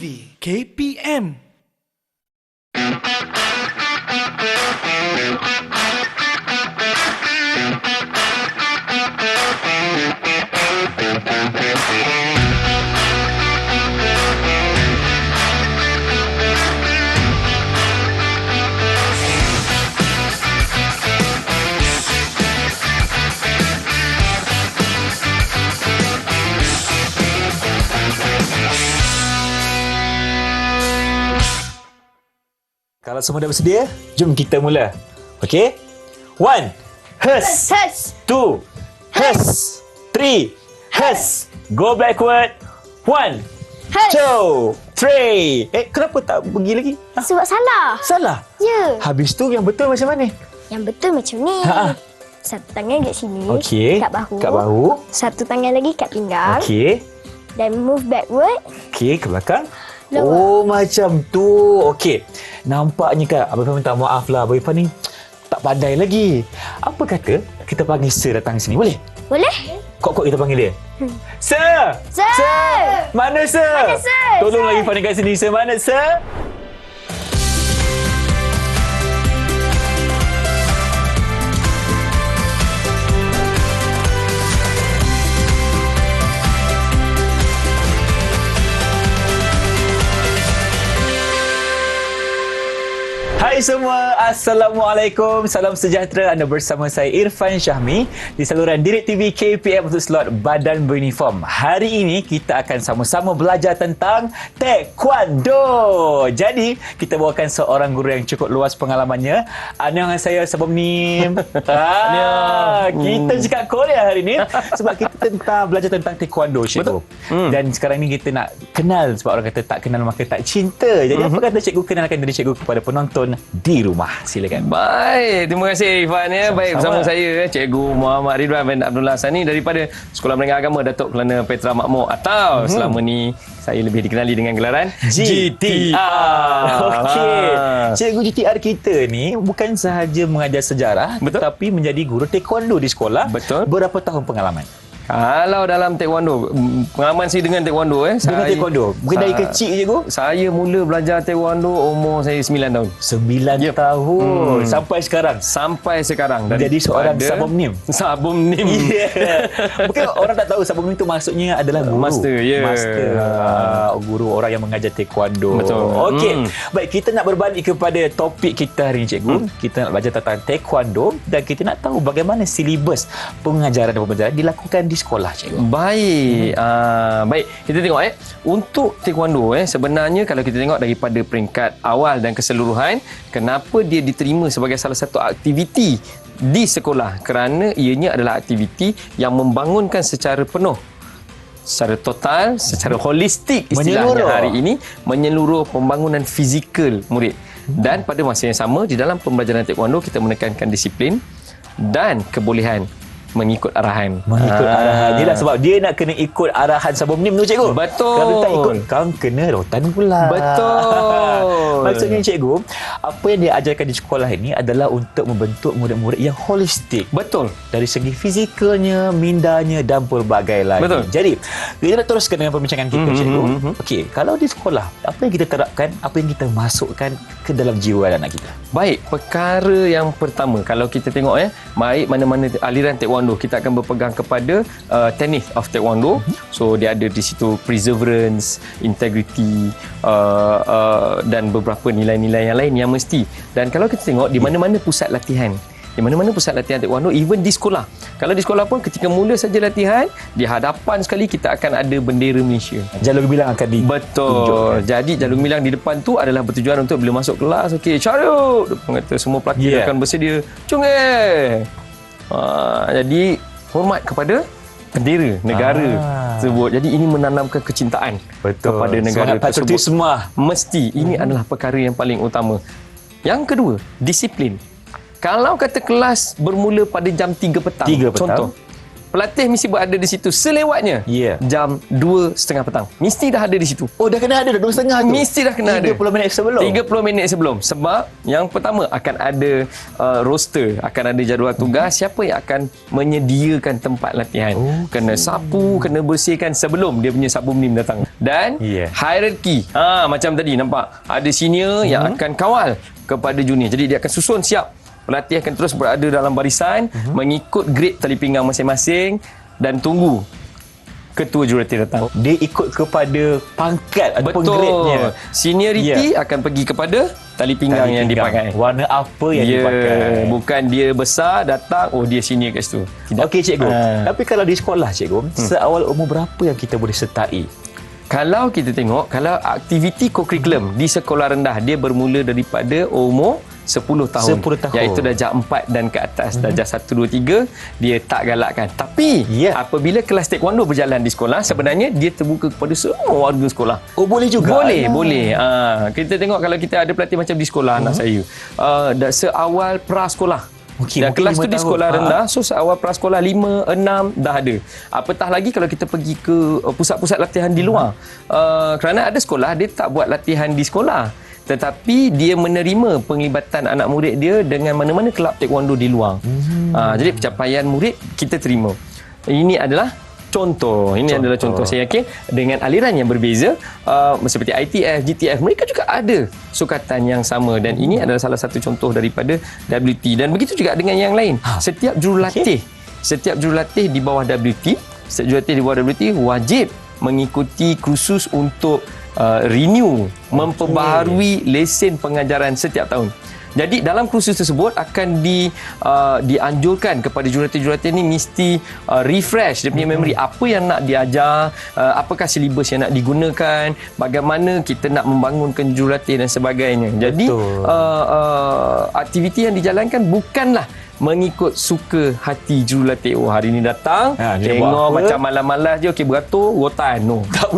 TV KPM. Kalau semua dah bersedia, jom kita mula. Okey? 1. Hers. Hers. 2. Hers. 3. Hers. Go backward. 1. Hers. 2. 3. Kenapa tak pergi lagi? Sebab salah. Salah? Ya. Habis tu yang betul macam mana? Yang betul macam ni. Ha. Satu tangan kat sini. Okey. Kat bahu. Kat bahu. Satu tangan lagi kat pinggang. Okey. Dan move backward. Okey, ke belakang. Lower. Oh, macam tu. Okey. Nampaknya kan, Abang Irfan minta maaf lah. Abang Irfan ni tak pandai lagi. Apa kata kita panggil Sir datang sini? Boleh? Boleh? Kok kita panggil dia? Sir! Sir! Sir! Mana Sir? Mana Sir? Tolonglah Sir! Irfan dekat sini. Sir, mana Sir? Hai semua, Assalamualaikum. Salam sejahtera. Anda bersama saya Irfan Syahmi di saluran Direct TV KPM untuk slot Badan Beruniform. Hari ini kita akan sama-sama belajar tentang Taekwondo. Jadi, kita bawakan seorang guru yang cukup luas pengalamannya. Annyeonghaseyo sebelum ni. Kita cakap Korea hari ini sebab kita belajar tentang Taekwondo, cikgu. Dan sekarang ni kita nak kenal, sebab orang kata tak kenal maka tak cinta. Jadi apa kata cikgu kenalkan diri cikgu kepada penonton di rumah. Silakan. Baik, terima kasih Irfan ya. Baik, bersama saya Cikgu Muhammad Ridwan bin Abdullah Sani daripada Sekolah Menengah Agama Datuk Kelana Petra Makmur atau selama ni saya lebih dikenali dengan gelaran GTR. Okey. Cikgu GTR kita ni bukan sahaja mengajar sejarah, Betul. tetapi menjadi guru taekwondo di sekolah. Betul. Berapa tahun pengalaman? Kalau dalam taekwondo, pengalaman saya dengan taekwondo Dengan taekwondo. Mungkin dari kecil cikgu? Saya mula belajar taekwondo umur saya 9 tahun. 9 tahun. Sampai sekarang. Sampai sekarang. Jadi seorang sabumnim. Sabumnim. Yeah. Mungkin orang tak tahu sabumnim itu maksudnya adalah guru. Master, ya. Master. Guru, orang yang mengajar taekwondo. Betul. Okey. Baik, kita nak berbalik kepada topik kita hari ini, cikgu. Kita nak belajar tentang taekwondo dan kita nak tahu bagaimana silibus pengajaran dan pembelajaran dilakukan di sekolah, cikgu. Baik. Baik, kita tengok untuk taekwondo sebenarnya kalau kita tengok daripada peringkat awal dan keseluruhan, kenapa dia diterima sebagai salah satu aktiviti di sekolah? Kerana ianya adalah aktiviti yang membangunkan secara penuh, secara total, secara holistik istilahnya hari ini, menyeluruh pembangunan fizikal murid. Dan pada masa yang sama di dalam pembelajaran taekwondo kita menekankan disiplin dan kebolehan mengikut arahan. Mengikut arahan. Dia sebab dia nak kena ikut arahan sabumnim tu, cikgu. Betul. Kalau tak ikut, kau kena rotan pula. Betul. Maksudnya, cikgu, apa yang dia ajarkan di sekolah ini adalah untuk membentuk murid-murid yang holistik. Betul. Dari segi fizikalnya, mindanya dan pelbagai lagi. Betul. Jadi, kita nak teruskan dengan perbincangan kita, cikgu. Okey, kalau di sekolah, apa yang kita terapkan, apa yang kita masukkan ke dalam jiwa anak kita? Baik, perkara yang pertama kalau kita tengok baik mana-mana aliran taekwondo, kita akan berpegang kepada tenet of taekwondo. So dia ada di situ perseverance, integrity dan beberapa nilai-nilai yang lain yang mesti. Dan kalau kita tengok di mana-mana pusat latihan, di mana-mana pusat latihan taekwondo, even di sekolah. Kalau di sekolah pun ketika mula saja latihan, di hadapan sekali kita akan ada bendera Malaysia. Jalur gemilang akan Betul. Jadi jalur gemilang di depan tu adalah bertujuan untuk bila masuk kelas, okey, carut. Mengata semua pelatih akan bersedia. Cungeh. Jadi hormat kepada bendera negara tersebut. Jadi ini menanamkan kecintaan kepada negara tersebut. Patriotisme. Mesti ini adalah perkara yang paling utama. Yang kedua, disiplin. Kalau kata kelas bermula pada jam 3 petang, 3 petang. contoh, pelatih mesti berada di situ selewatnya Ya. jam 2.30 petang. Mesti dah ada di situ. Oh, dah kena ada dah 2.30 tu. Mesti dah kena ada. 30 minit sebelum. 30 minit sebelum. Sebab yang pertama akan ada roster, akan ada jadual tugas, siapa yang akan menyediakan tempat latihan. Kena sapu, kena bersihkan sebelum dia punya sabun ni datang. Dan hierarki. Macam tadi nampak, ada senior yang akan kawal kepada junior. Jadi dia akan susun siap. Pelatih akan terus berada dalam barisan, mengikut grade tali pinggang masing-masing dan tunggu ketua jurulatih datang. Dia ikut kepada pangkat ataupun grade-nya. Seniority akan pergi kepada tali pinggang yang dipakai. Warna apa yang dipakai. Bukan dia besar datang, oh dia senior kat situ. Okey cikgu. Tapi kalau di sekolah cikgu, seawal umur berapa yang kita boleh sertai? Kalau kita tengok, kalau aktiviti co-curriculum di sekolah rendah, dia bermula daripada umur 10 tahun. 10 tahun. Iaitu darjah 4 dan ke atas. Darjah 1, 2, 3, dia tak galakkan. Tapi, apabila kelas taekwondo berjalan di sekolah, sebenarnya dia terbuka kepada semua warga sekolah. Oh, boleh juga? Boleh. Kita tengok kalau kita ada pelatih macam di sekolah anak saya. Seawal prasekolah. Dan kelas tu di sekolah rendah, so seawal prasekolah 5, 6 dah ada. Apatah lagi kalau kita pergi ke pusat-pusat latihan di luar. Kerana ada sekolah, dia tak buat latihan di sekolah. Tetapi dia menerima penglibatan anak murid dia dengan mana-mana kelab taekwondo di luar. Jadi pencapaian murid kita terima. Ini adalah contoh. Adalah contoh. Saya yakin dengan aliran yang berbeza, seperti ITF, GTF, mereka juga ada sukatan yang sama. Dan ini adalah salah satu contoh daripada WT. Dan begitu juga dengan yang lain. Setiap jurulatih di bawah WT, wajib mengikuti kursus untuk renew, memperbaharui lesen pengajaran setiap tahun. Jadi dalam kursus tersebut akan dianjurkan kepada jurulatih-jurulatih ni mesti refresh dia punya memory, apa yang nak diajar, apakah silibus yang nak digunakan, bagaimana kita nak membangunkan jurulatih dan sebagainya. Jadi aktiviti yang dijalankan bukanlah mengikut suka hati jurulatih. Oh, hari ni datang, tengok macam malam-malam je, okey beratur, rotan. No. Tak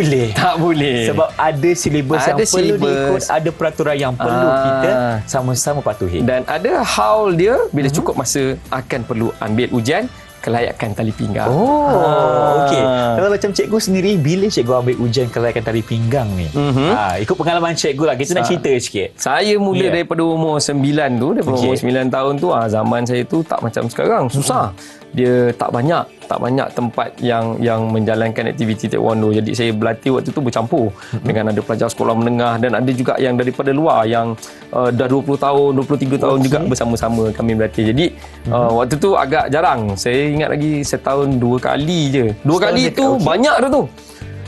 boleh. Sebab ada silibus yang perlu diikut, ada peraturan yang perlu kita sama-sama patuhi. Dan ada haul dia, bila cukup masa akan perlu ambil ujian kelayakan tali pinggang. Okey. Kalau macam cikgu sendiri, bila cikgu ambil ujian kelayakan tali pinggang ni? Ikut pengalaman cikgu lah. Kita nak cerita sikit. Saya mula daripada umur 9 tu, daripada umur 9 tahun tu, zaman saya tu tak macam sekarang. Susah. Dia tak banyak tempat yang menjalankan aktiviti taekwondo. Jadi saya berlatih waktu tu bercampur dengan ada pelajar sekolah menengah dan ada juga yang daripada luar yang dah 20 tahun, 23 tahun juga bersama-sama kami berlatih. Jadi waktu tu agak jarang. Saya ingat lagi setahun 2 kali je. 2 kali tu banyak dah tu.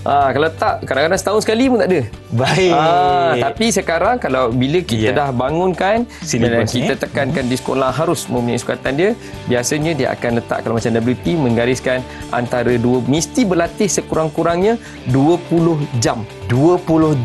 Kalau tak, kadang-kadang setahun sekali pun tak ada. Baik. Tapi sekarang kalau bila kita dah bangunkan dan kita tekankan di sekolah harus mempunyai sukatan dia, biasanya dia akan letak, kalau macam WT, menggariskan antara mesti berlatih sekurang-kurangnya 20 jam. 20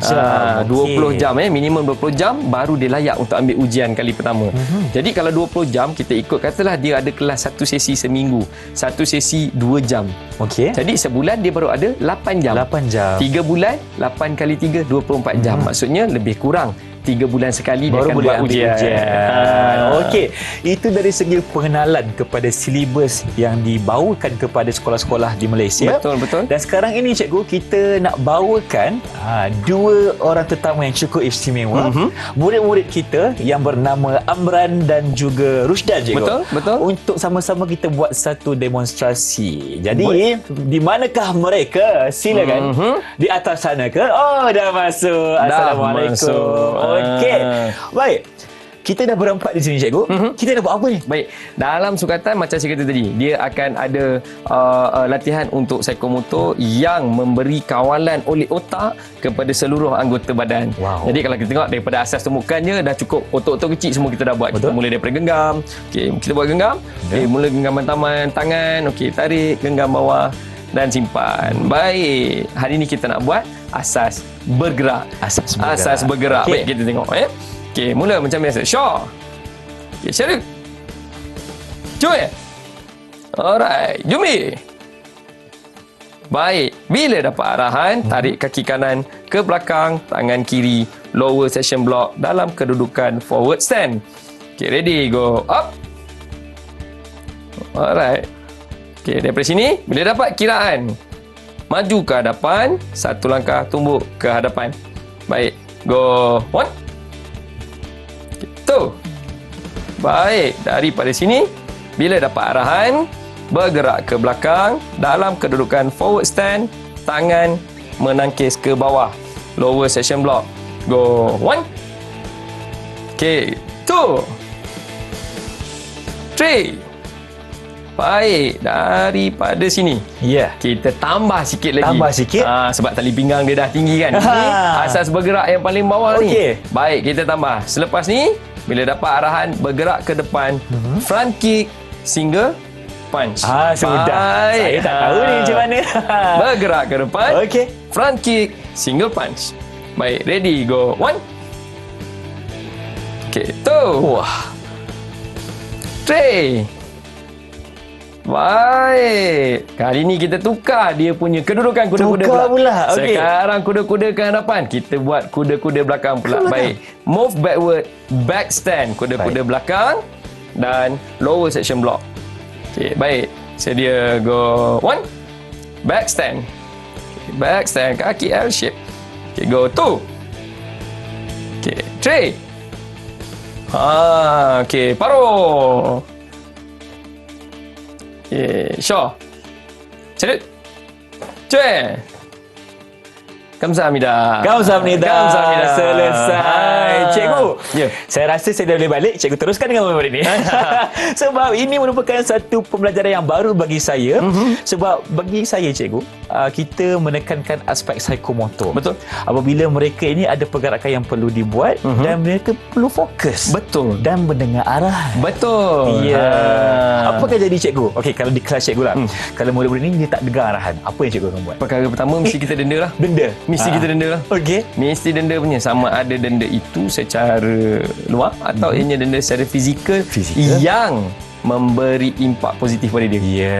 jam minimum 20 jam baru dia layak untuk ambil ujian kali pertama. Jadi kalau 20 jam kita ikut, katalah dia ada kelas 1 sesi seminggu, 1 sesi 2 jam. Jadi sebulan dia baru ada 8 jam. 3 bulan 8 kali 3 24 jam. Maksudnya lebih kurang 3 bulan sekali dia akan buat ujian. Okey, itu dari segi pengenalan kepada silibus yang dibawakan kepada sekolah-sekolah di Malaysia. Betul. Dan sekarang ini cikgu, kita nak bawakan 2 orang tetamu yang cukup istimewa. Murid-murid kita yang bernama Amran dan juga Rusdan, cikgu. Betul. Untuk sama-sama kita buat satu demonstrasi. Jadi, di manakah mereka? Silakan. Di atas sana ke? Oh, dah masuk. Assalamualaikum. Okey. Baik. Kita dah berempat di sini, cikgu. Kita dah buat apa ni? Baik. Dalam sukatan macam saya kata tadi, dia akan ada latihan untuk psikomotor yang memberi kawalan oleh otak kepada seluruh anggota badan. Jadi kalau kita tengok daripada asas tumbukannya dah cukup, otot-otot kecil semua kita dah buat. Kita mula daripada genggam. Okey, kita buat genggam. Mula genggaman tangan. Okey, tarik genggam bawah dan simpan. Baik. Hari ni kita nak buat asas bergerak. Asas bergerak. Baik, kita tengok. Okey, mula macam biasa. Shaw. Okey, Syarif. Cuy. Alright. Jumi. Baik. Bila dapat arahan, tarik kaki kanan ke belakang, tangan kiri, lower section block dalam kedudukan forward stand. Okey, ready, go. Up. Alright. Okey, daripada sini bila dapat kiraan, maju ke hadapan, satu langkah tumbuk ke hadapan. Baik, go 1. Gitu. Baik, daripada sini bila dapat arahan, bergerak ke belakang dalam kedudukan forward stand, tangan menangkis ke bawah, lower section block. Go 1. Okey, 2, 3. Baik, daripada sini Ya. kita tambah sikit lagi. Tambah sikit? Sebab tali pinggang dia dah tinggi kan. Ha. Ini asas bergerak yang paling bawah Okey. ni. Baik, kita tambah. Selepas ni, bila dapat arahan, bergerak ke depan, front kick, single punch. Sudah. Baik. Saya tak tahu ni macam mana. Bergerak ke depan, Okey. front kick, single punch. Baik, ready, go 1. Okey, 2. Wah. 3. Baik. Kali ni kita tukar dia punya kedudukan kuda-kuda Tukar pula. Okey. Sekarang kuda-kuda ke hadapan. Kita buat kuda-kuda belakang pula. Baik. Move backward, back stand. Kuda-kuda belakang dan lower section block. Okey, baik. Sedia, go 1. Back stand. Okay, back stand. Kaki L shape. Okey, go 2. Okey, 3. Okey, paruh. Okay, Shaw. Salute. Cuy. Kamsahamnida. Kamsahamnida. Selesai. Cikgu. Ya. Saya rasa saya dah boleh balik. Cikgu teruskan dengan memori ni. Sebab ini merupakan satu pembelajaran yang baru bagi saya. Sebab bagi saya, cikgu, kita menekankan aspek psikomotor. Betul. Apabila mereka ini ada pergerakan yang perlu dibuat dan mereka perlu fokus. Betul. Dan mendengar arahan. Betul. Ya. Apakah jadi cikgu? Okey, kalau di kelas cikgu lah. Kalau murid-murid ni dia tak dengar arahan, apa yang cikgu akan buat? Perkara pertama mesti kita denda lah. Denda. Mesti kita denda lah. Okey. Mesti denda punya. Sama ada denda itu secara luar atau ianya denda secara fizikal yang memberi impak positif pada dia. Ya.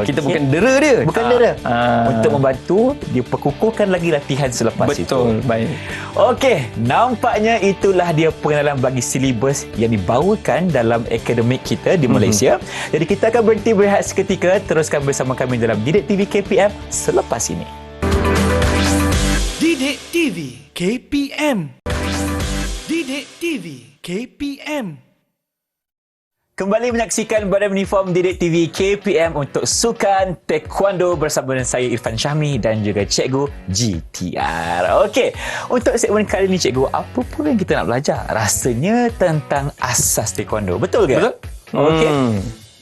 Kita Okey. bukan dera dia. Bukan dera. Ah. Untuk membantu dia perkukuhkan lagi latihan selepas itu. Betul. Baik. Okey, nampaknya itulah dia pengenalan bagi silibus yang dibawakan dalam akademik kita di Malaysia. Jadi kita akan berhenti berehat seketika. Teruskan bersama kami dalam Didik TV KPM selepas ini. Didik TV KPM. Didik TV KPM. Kembali menyaksikan Badan Uniform Didik TV KPM untuk Sukan Taekwondo bersama dengan saya Irfan Syahmi dan juga Cikgu GTR. Okey, untuk segmen kali ini cikgu, apa pun yang kita nak belajar? Rasanya tentang asas Taekwondo. Betul ke? Betul. Okey.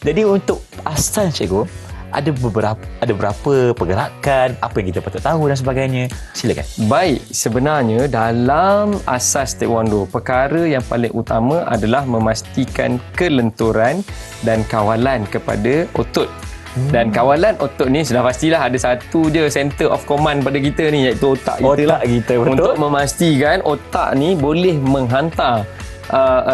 Jadi untuk asas cikgu, ada berapa pergerakan, apa yang kita patut tahu dan sebagainya. Silakan. Baik, sebenarnya dalam asas taekwondo, perkara yang paling utama adalah memastikan kelenturan dan kawalan kepada otot. Dan kawalan otot ni sudah pastilah ada satu je center of command pada kita ni, iaitu otak kita lah. Otak kita, betul. Untuk memastikan otak ni boleh menghantar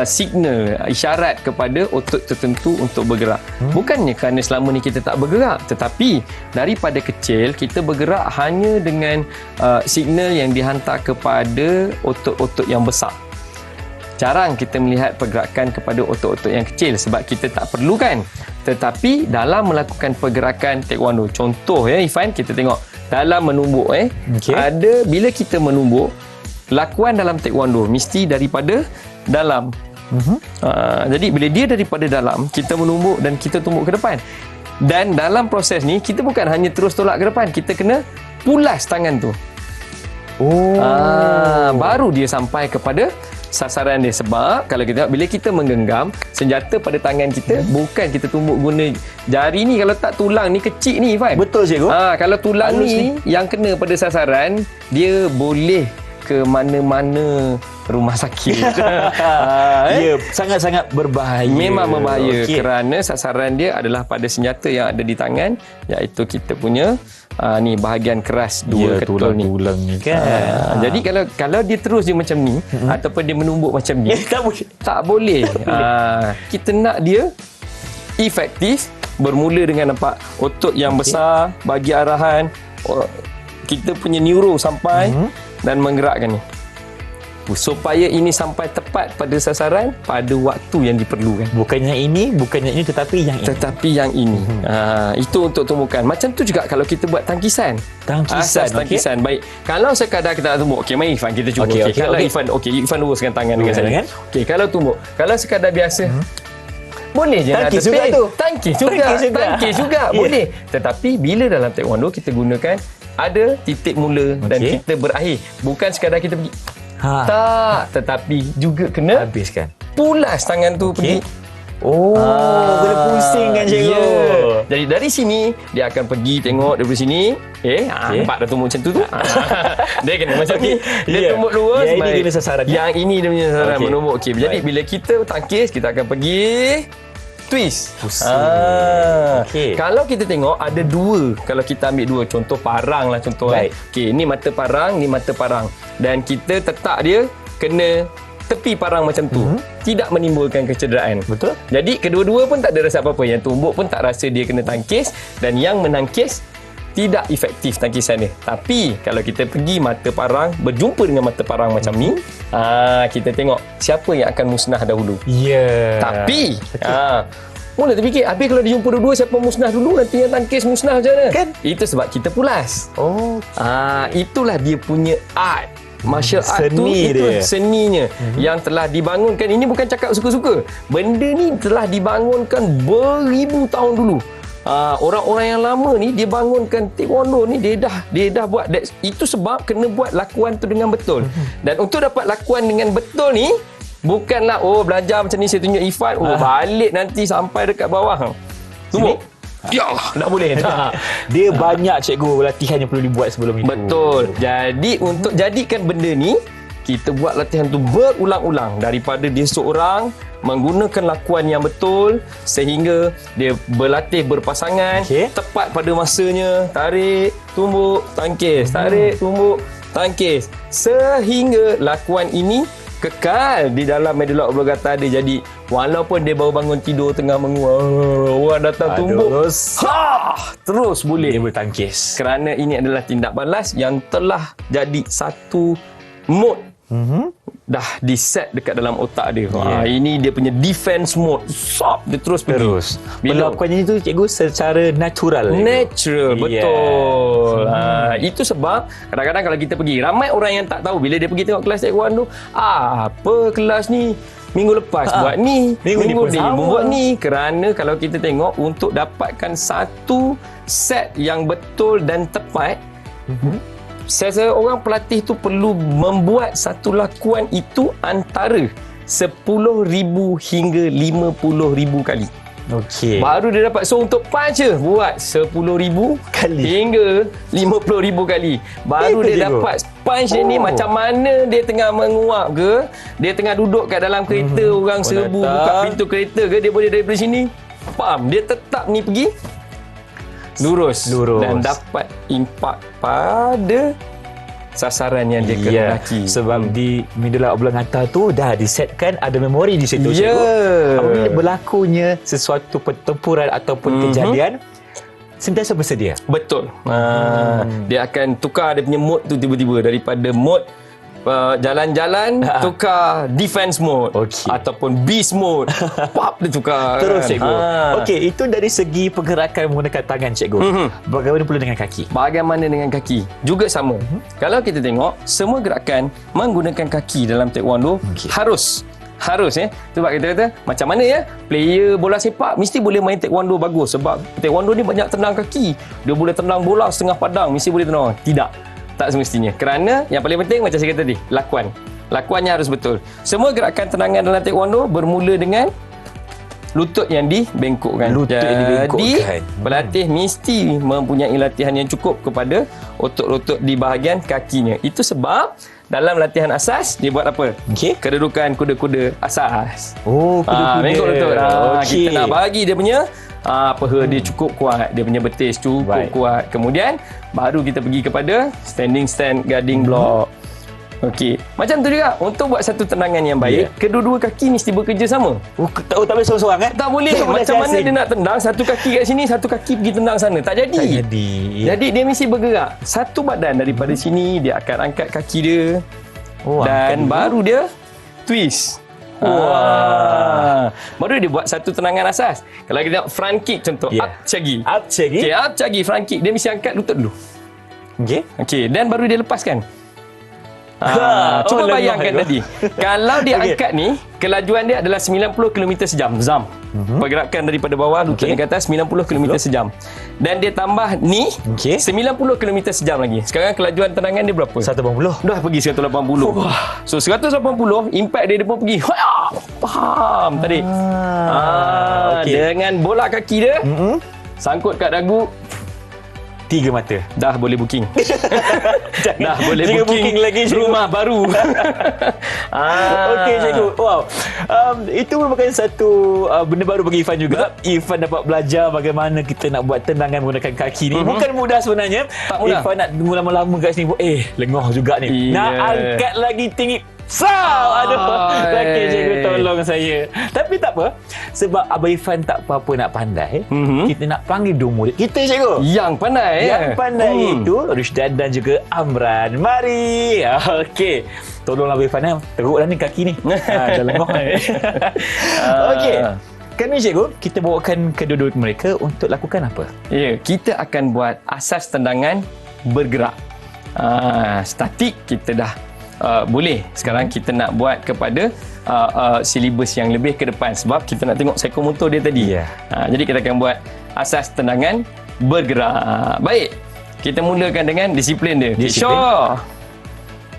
signal, isyarat kepada otot tertentu untuk bergerak. Bukannya kerana selama ni kita tak bergerak, tetapi daripada kecil kita bergerak hanya dengan signal yang dihantar kepada otot-otot yang besar. Jarang kita melihat pergerakan kepada otot-otot yang kecil sebab kita tak perlukan. Tetapi dalam melakukan pergerakan taekwondo, contoh Ifan, kita tengok dalam menumbuk ada, bila kita menumbuk, lakuan dalam taekwondo mesti daripada dalam. Jadi bila dia daripada dalam, kita menumbuk dan kita tumbuk ke depan. Dan dalam proses ni kita bukan hanya terus tolak ke depan, kita kena pulas tangan tu. Baru dia sampai kepada sasaran dia. Sebab kalau kita tengok, bila kita menggenggam senjata pada tangan kita, bukan kita tumbuk guna jari ni. Kalau tak, tulang ni kecil ni Ifan. Betul cikgu. Kalau tulang ni yang kena pada sasaran, dia boleh ke mana-mana rumah sakit. Ya, sangat-sangat berbahaya. Memang berbahaya. Okey. Kerana sasaran dia adalah pada senjata yang ada di tangan, iaitu kita punya ni bahagian keras dua ketul ni. Tulang ni kan. Jadi kalau dia terus dia macam ni, ataupun dia menumbuk macam ni, tak boleh. tak boleh. Kita nak dia efektif, bermula dengan nampak otot yang besar, bagi arahan, kita punya neuro sampai dan menggerakkan ni. supaya ini sampai tepat pada sasaran pada waktu yang diperlukan. Bukannya ini, bukannya ini, tetapi yang ini. Tetapi yang ini. Itu untuk tumbukan. Macam tu juga kalau kita buat tangkisan. Asas tangkisan. Baik. Kalau sekadar kita nak tumbuk. Okey, mari Irfan kita cuba. Okey, Kalau okey. Irfan luruskan tangan dengan saya. Kan? Okey, kalau tumbuk. Kalau sekadar biasa. Boleh je nak Tangkis tepi. juga tu. Tangkis juga. Ya. Boleh. Tetapi bila dalam taekwondo kita gunakan ada titik mula dan Okey. kita berakhir. Bukan sekadar kita pergi. Tak, tetapi juga kena Habiskan. pulas tangan tu pergi. Kena pusing kan cikgu. Ya. Jadi dari sini dia akan pergi tengok daripada sini. Nampak dah tumbuk macam tu. Dia kena macam ni. Dia Ya. tumbuk lurus. Yang ini baik. dia punya sasaran. Yang ini dia punya sasaran Okey. menumbuk. Okey. Jadi bila kita tangkis, kita akan pergi twist. Pusing. Okey. Kalau kita tengok ada dua. Kalau kita ambil dua, contoh parang lah contoh. Baik. Okey, ni mata parang, ni mata parang. Dan kita letak dia kena tepi parang macam tu. Tidak menimbulkan kecederaan. Betul. Jadi kedua-dua pun tak ada rasa apa-apa. Yang tumbuk pun tak rasa dia kena tangkis, dan yang menangkis tidak efektif tangkisan dia. Tapi kalau kita pergi mata parang, berjumpa dengan mata parang macam ni, kita tengok siapa yang akan musnah dahulu. Ya. Tapi mula terfikir, habis kalau dia jumpa dua-dua, siapa musnah dulu, nanti yang tangkis musnah macam mana? Kan? Itu sebab kita pulas. Oh, Itulah dia punya art. Martial art tu Seni itu dia. seninya yang telah dibangunkan. Ini bukan cakap suka-suka. Benda ni telah dibangunkan beribu tahun dulu. Orang-orang yang lama ni dia bangunkan taekwondo ni, dia dah buat itu sebab kena buat lakuan tu dengan betul. Dan untuk dapat lakuan dengan betul ni, bukanlah belajar macam ni saya tunjuk Irfan, balik nanti sampai dekat bawah. Tunggu. Ya Allah, tak boleh. Tak. dia banyak cikgu latihan yang perlu dibuat sebelum itu. Betul. Jadi untuk jadikan benda ni, kita buat latihan tu berulang-ulang daripada dia seorang menggunakan lakuan yang betul sehingga dia berlatih berpasangan, tepat pada masanya, tarik, tumbuk, tangkis, tarik, tumbuk, tangkis, sehingga lakuan ini kekal di dalam medulla oblongata dia. Jadi walaupun dia baru bangun tidur tengah menguap, orang datang tumbuk, terus boleh Dia bertangkis. kerana ini adalah tindak balas yang telah jadi satu mode. Dah di-set dekat dalam otak dia. Ini dia punya defense mode. Dia terus pergi. Berlakuannya itu cikgu secara natural. Natural, betul. Itu sebab kadang-kadang kalau kita pergi, ramai orang yang tak tahu bila dia pergi tengok kelas taekwondo, apa kelas ni minggu lepas buat ni, minggu ni buat ni. Kerana kalau kita tengok, untuk dapatkan satu set yang betul dan tepat, seorang pelatih tu perlu membuat satu lakuan itu antara 10,000 hingga 50,000 kali. Okey. Baru dia dapat. So untuk punch je buat 10,000 Kali. hingga 50,000 kali. Baru dia dapat punch dia ni macam mana dia tengah menguap ke, dia tengah duduk kat dalam kereta, orang serbu buka pintu kereta ke, dia boleh daripada sini. Faham? Dia tetap ni pergi lurus. Dan dapat impak pada sasaran yang dia kehendaki. Sebab di medulla oblongata tu dah disetkan, ada memori di situ. Ya. Apabila berlakunya sesuatu pertempuran ataupun kejadian, sentiasa bersedia. Betul. Dia akan tukar dia punya mode tu tiba-tiba daripada mode jalan-jalan tukar defense mode, ataupun beast mode. Pop dia tukar. Terus cikgu. Okey, itu dari segi pergerakan menggunakan tangan cikgu. Bagaimana pula dengan kaki? Bagaimana dengan kaki? Juga sama. Kalau kita tengok, semua gerakan menggunakan kaki dalam taekwondo harus sebab kita kata macam mana ya, player bola sepak mesti boleh main taekwondo bagus sebab taekwondo ni banyak tendang kaki, dia boleh tendang bola setengah padang, mesti boleh tendang. Tak semestinya. Kerana yang paling penting macam saya kata tadi, lakuannya harus betul. Semua gerakan tendangan dalam taekwondo bermula dengan lutut yang dibengkokkan. Jadi pelatih mesti mempunyai latihan yang cukup kepada otot-otot di bahagian kakinya. Itu sebab dalam latihan asas dia buat apa? Kedudukan kuda-kuda asas. Kuda-kuda. Bengkok lutut. Kita nak bagi dia punya paha dia cukup kuat, dia punya betis cukup kuat. Kemudian baru kita pergi kepada standing stand guarding block. Okey, macam tu juga untuk buat satu tendangan yang baik, kedua-dua kaki mesti bekerja sama. Tak boleh seorang-seorang kan? Tak boleh. Macam mana dia nak tendang, satu kaki kat sini, satu kaki pergi tendang sana. Tak jadi. Jadi dia mesti bergerak. Satu badan daripada sini dia akan angkat kaki dia. Oh, angkat dan dulu. baru dia twist. Baru dia buat satu tenangan asas. Kalau kita tengok front kick contoh, Ya. up cagi. Up cagi. Okey, up cagi front kick, dia mesti angkat lutut dulu. Okey. Okey, dan baru dia lepaskan. Oh, Cuba lemah bayangkan tu. tadi. Kalau dia Okey. angkat ni, kelajuan dia adalah 90 km sejam. Zam. Pergerakan daripada bawah lutut Okey. ke atas 90 km sejam. Dan dia tambah ni Okey. 90 km sejam lagi. Sekarang kelajuan tenangan dia berapa? 180. Dah pergi 180. So 180 impact dia pun pergi. Faham tadi? Okey. Dengan bola kaki dia sangkut kat dagu, 3 mata. dah boleh booking. Dah boleh Jangan booking, booking lagi, cikgu. rumah baru. Okey, cikgu. Wow. Itu merupakan satu benda baru bagi Irfan juga. Irfan dapat belajar bagaimana kita nak buat tendangan menggunakan kaki ni. Bukan mudah sebenarnya. Tak mudah. Irfan nak tunggu lama-lama kat sini. Lengoh juga ni. Iya. Nak angkat lagi tinggi. Aduh. Okey, cikgu tolong saya. Tapi tak apa. Sebab Abang Irfan tak apa-apa nak pandai. Kita nak panggil dua murid kita, cikgu. Yang pandai. Yang pandai itu Rusdan dan juga Amran. Mari. Okey. Tolonglah Abang Irfan, teruklah ni kaki ni. Dah lengoh ni. Okey. Kan ni cikgu, kita bawakan kedua-dua mereka untuk lakukan apa? Ya, kita akan buat asas tendangan bergerak. Statik kita dah boleh. Sekarang kita nak buat kepada silibus yang lebih ke depan sebab kita nak tengok psikomotor dia tadi. Ya. Jadi kita akan buat asas tendangan bergerak. Baik. Kita mulakan dengan disiplin dia. Okay, Disiplin. Syah.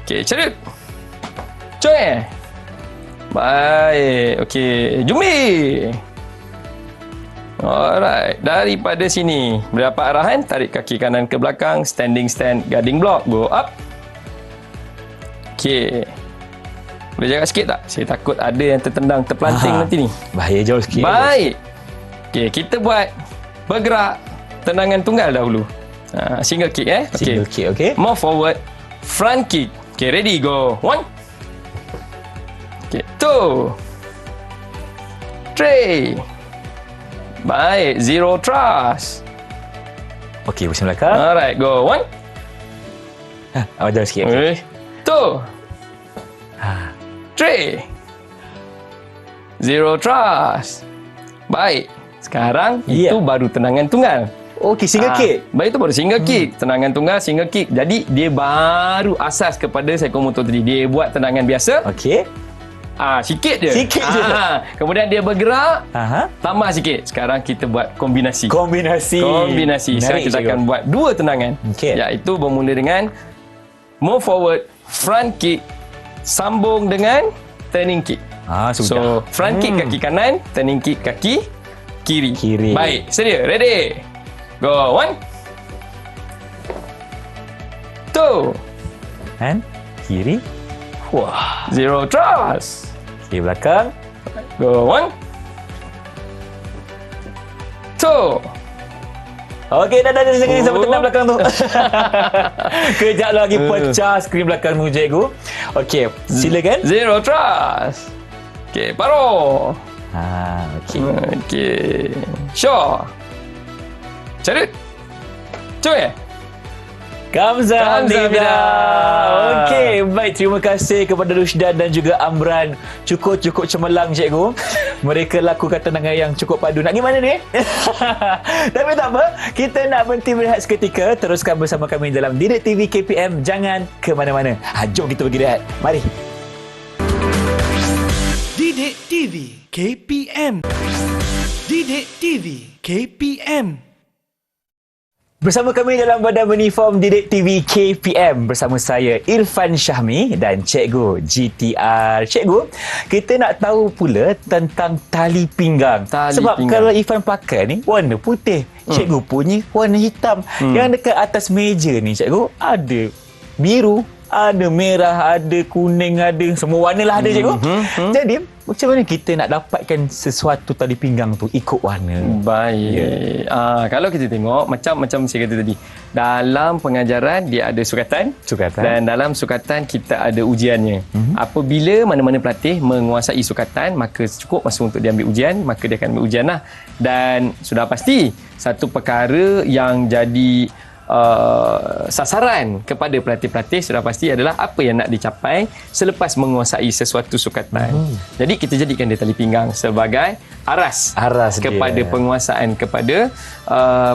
Okey, cerut. Coy. Baik. Okey, Jumbi. Alright, daripada sini berdapat arahan, tarik kaki kanan ke belakang, standing stand, guarding block, go up. Okey. Boleh jaga sikit tak? Saya takut ada yang tertendang, terpelanting nanti ni. Bahaya jauh sikit. Baik. Okey, kita buat bergerak tendangan tunggal dahulu. Single kick Single kick, okey. More forward, front kick. Okey, ready, go. 1. Okey, 2. 3. Baik, zero trust. Okey, pusing belakang. Alright, go. 1. Jauh sikit. Okay. 2. 3. Zero trust. Baik. Sekarang Ya. itu baru tendangan tunggal. Okey, single kick. Baik, itu baru single kick. Tendangan tunggal, single kick. Jadi dia baru asas kepada psikomotor tadi. Dia buat tendangan biasa. Okey. Sikit je. Sikit je. Kemudian dia bergerak. Aha. Tambah sikit. Sekarang kita buat kombinasi. Kombinasi. Sekarang kita akan buat dua tendangan. Okey. Iaitu bermula dengan move forward, front kick, sambung dengan turning kick. Sudah. So, front kick kaki kanan, turning kick kaki kiri. Kiri. Baik, sedia. Ready? Go. 1. 2. Kan? Kiri. Wah, zero trust. Kiri belakang. Go. 1. 2. Okey, dah sampai tendang belakang tu. Kejap lagi pecah skrin belakang tu, cikgu. Okey, silakan. Zero trust. Okey, paro. Okey. Okey. Shaw. Carut. Cuy. Kamsahamnida. Okey, baik. Terima kasih kepada Rusdan dan juga Amran. Cukup cemerlang, cikgu. Mereka lakukan tendangan yang cukup padu. Nak gimana ni? Tapi tak apa. Kita nak berhenti berehat seketika. Teruskan bersama kami dalam Didik TV KPM. Jangan ke mana-mana. Jom kita pergi rehat. Mari. Didik TV KPM. Didik TV KPM. Bersama kami dalam Badan Uniform Didik TV KPM bersama saya Irfan Syahmi dan Cikgu GTR. Cikgu, kita nak tahu pula tentang tali pinggang. Sebab kalau Irfan pakai ni warna putih, Cikgu punya warna hitam. Yang dekat atas meja ni, Cikgu, ada biru, ada merah, ada kuning, ada semua warna lah ada, Cikgu. Jadi, macam mana kita nak dapatkan sesuatu tali pinggang tu ikut warna? Baik. Kalau kita tengok macam saya kata tadi, dalam pengajaran dia ada sukatan dan dalam sukatan kita ada ujiannya. Apabila mana-mana pelatih menguasai sukatan, maka cukup masa untuk dia ambil ujian, maka dia akan ambil ujian lah. Dan sudah pasti satu perkara yang jadi sasaran kepada pelatih-pelatih sudah pasti adalah apa yang nak dicapai selepas menguasai sesuatu sukatan. Jadi kita jadikan dia tali pinggang sebagai aras kepada dia. penguasaan kepada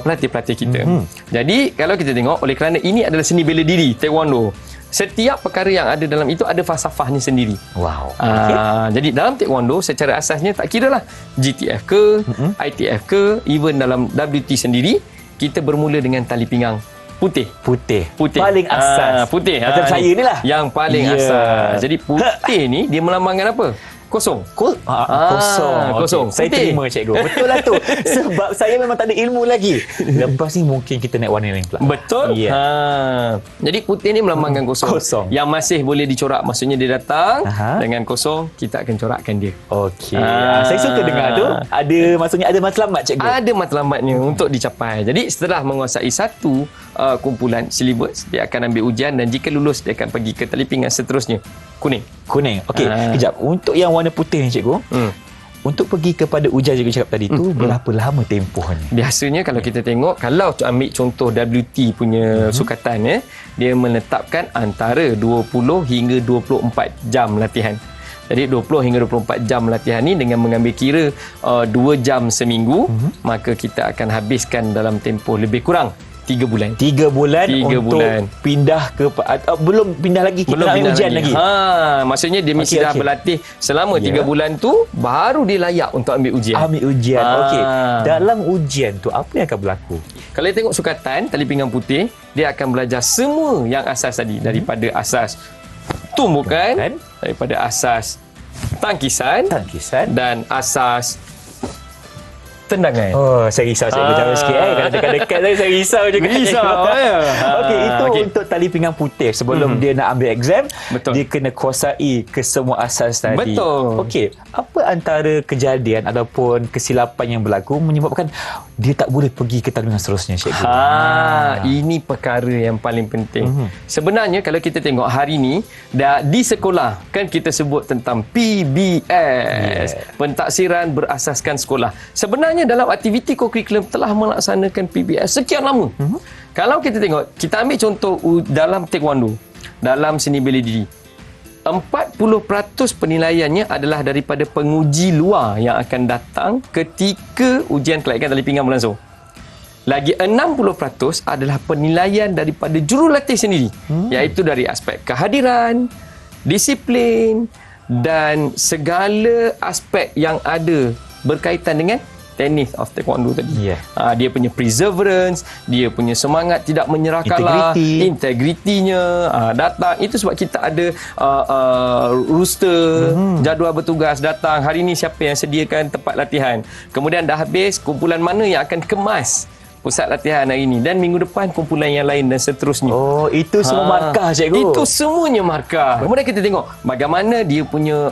pelatih-pelatih kita. Jadi kalau kita tengok, oleh kerana ini adalah seni bela diri, taekwondo, setiap perkara yang ada dalam itu ada falsafahnya sendiri. Wow. Jadi dalam taekwondo secara asasnya tak kira lah GTF ke, ITF ke, even dalam WT sendiri, kita bermula dengan tali pinggang putih. Paling asas. Putih. Macam saya ni lah. Yang paling asas. Jadi putih ni dia melambangkan apa? Kosong. Kosong. Saya Putih. terima cikgu. Betul lah tu. Sebab saya memang tak ada ilmu lagi. Lepas ni mungkin kita naik warna lain pula. Betul. Jadi putih ni melambangkan kosong. Yang masih boleh dicorak, maksudnya dia datang dengan kosong, kita akan corakkan dia. Okey. Saya suka dengar tu. Maksudnya ada matlamat cikgu. Ada matlamatnya untuk dicapai. Jadi setelah menguasai satu kumpulan silibus, dia akan ambil ujian dan jika lulus dia akan pergi ke tali pinggang seterusnya. Kuning. Okey. Kejap. Untuk yang warna putih ni cikgu, untuk pergi kepada ujian cikgu cakap tadi tu, berapa lama tempohnya? Biasanya kalau kita tengok, kalau ambil contoh WT punya sukatan, dia menetapkan antara 20 hingga 24 jam latihan. Jadi 20 hingga 24 jam latihan ni dengan mengambil kira 2 jam seminggu, maka kita akan habiskan dalam tempoh lebih kurang 3 bulan. 3 bulan untuk pindah ke belum pindah lagi, kita nak ujian lagi. Maksudnya dia mesti dah berlatih selama 3 bulan tu, baru dia layak untuk ambil ujian. Okey. Dalam ujian tu apa yang akan berlaku? Kalau kita tengok sukatan tali pinggang putih, dia akan belajar semua yang asas tadi, daripada asas tumbukan, daripada asas tangkisan dan asas tendangan. Saya risau cikgu jauh sikit. Kalau dekat-dekat saya risau juga. Okey, itu untuk tali pinggang putih. Sebelum dia nak ambil exam, dia kena kuasai ke semua asas tadi. Okey, apa antara kejadian ataupun kesilapan yang berlaku menyebabkan dia tak boleh pergi ke tandingan seterusnya, cikgu? Ini perkara yang paling penting. Sebenarnya kalau kita tengok hari ni, di sekolah kan kita sebut tentang PBS, pentaksiran berasaskan sekolah. Sebenarnya dalam aktiviti co-curriculum telah melaksanakan PBS sekian lama. Kalau kita tengok, kita ambil contoh dalam taekwondo, dalam seni bela diri, 40% penilaiannya adalah daripada penguji luar yang akan datang ketika ujian kelayakan tali pinggang berlangsung. Lagi 60% adalah penilaian daripada jurulatih sendiri, iaitu dari aspek kehadiran, disiplin dan segala aspek yang ada berkaitan dengan teknik of taekwondo tadi. Dia punya perseverance, dia punya semangat tidak menyerah kalah, integritinya datang. Itu sebab kita ada rooster, jadual bertugas datang. Hari ni siapa yang sediakan tempat latihan. Kemudian dah habis, kumpulan mana yang akan kemas pusat latihan hari ini, dan minggu depan kumpulan yang lain dan seterusnya. Itu semua markah, cikgu. Itu semuanya markah. Kemudian kita tengok bagaimana dia punya